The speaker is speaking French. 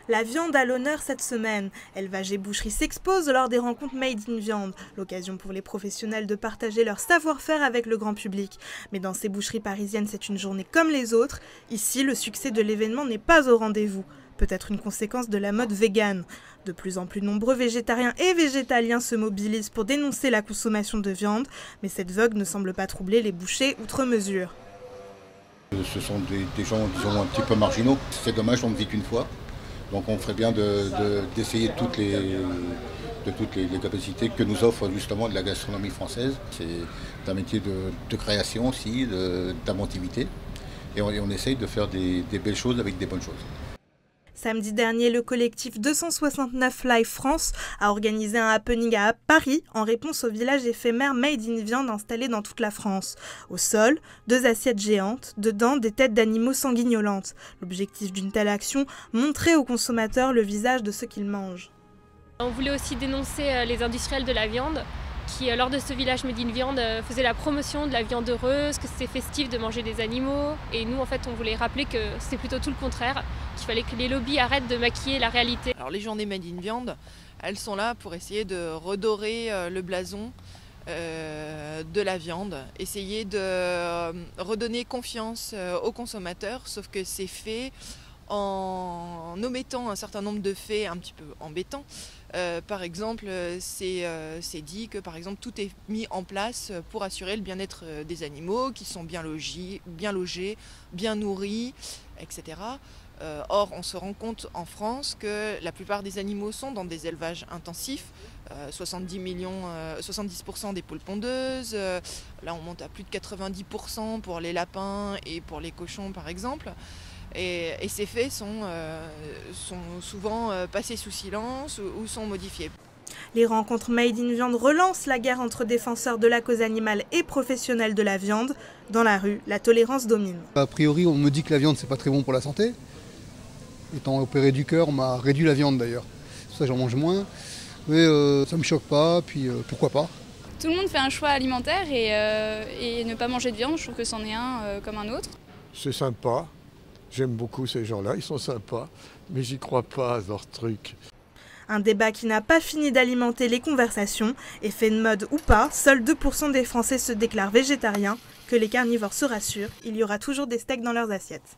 La viande à l'honneur cette semaine. Élevage et boucherie s'exposent lors des rencontres Made in Viande. L'occasion pour les professionnels de partager leur savoir-faire avec le grand public. Mais dans ces boucheries parisiennes, c'est une journée comme les autres. Ici, le succès de l'événement n'est pas au rendez-vous. Peut-être une conséquence de la mode végane. De plus en plus nombreux végétariens et végétaliens se mobilisent pour dénoncer la consommation de viande. Mais cette vogue ne semble pas troubler les bouchers outre mesure. Ce sont des gens, disons, un petit peu marginaux. C'est dommage, on ne vit qu'une fois. Donc on ferait bien d'essayer toutes les capacités que nous offre justement de la gastronomie française. C'est un métier de création aussi, d'inventivité. Et on essaye de faire des belles choses avec des bonnes choses. Samedi dernier, le collectif 269 Live France a organisé un happening à Paris en réponse au village éphémère Made in Viande installé dans toute la France. Au sol, 2 assiettes géantes, dedans des têtes d'animaux sanguignolantes. L'objectif d'une telle action, montrer aux consommateurs le visage de ce qu'ils mangent. On voulait aussi dénoncer les industriels de la viande qui, lors de ce village Made in Viande, faisaient la promotion de la viande heureuse, que c'était festif de manger des animaux. Et nous, en fait, on voulait rappeler que c'était plutôt tout le contraire, qu'il fallait que les lobbies arrêtent de maquiller la réalité. Alors les journées Made in Viande, elles sont là pour essayer de redorer le blason de la viande, essayer de redonner confiance aux consommateurs, sauf que c'est fait en omettant un certain nombre de faits un petit peu embêtants. Par exemple, c'est dit que par exemple, tout est mis en place pour assurer le bien-être des animaux, qui sont bien logés, bien nourris, etc. Or, on se rend compte en France que la plupart des animaux sont dans des élevages intensifs. 70% des poules pondeuses, là on monte à plus de 90% pour les lapins et pour les cochons par exemple. Et ces faits sont souvent passés sous silence ou sont modifiés. Les rencontres Made in Viande relancent la guerre entre défenseurs de la cause animale et professionnels de la viande. Dans la rue, la tolérance domine. A priori, on me dit que la viande, c'est pas très bon pour la santé. Étant opéré du cœur, on m'a réduit la viande d'ailleurs. C'est pour ça que j'en mange moins. Mais ça me choque pas, puis pourquoi pas. Tout le monde fait un choix alimentaire et ne pas manger de viande, je trouve que c'en est un comme un autre. C'est sympa. J'aime beaucoup ces gens-là, ils sont sympas, mais j'y crois pas à leur truc. Un débat qui n'a pas fini d'alimenter les conversations. Effet de mode ou pas, seuls 2% des Français se déclarent végétariens. Que les carnivores se rassurent, il y aura toujours des steaks dans leurs assiettes.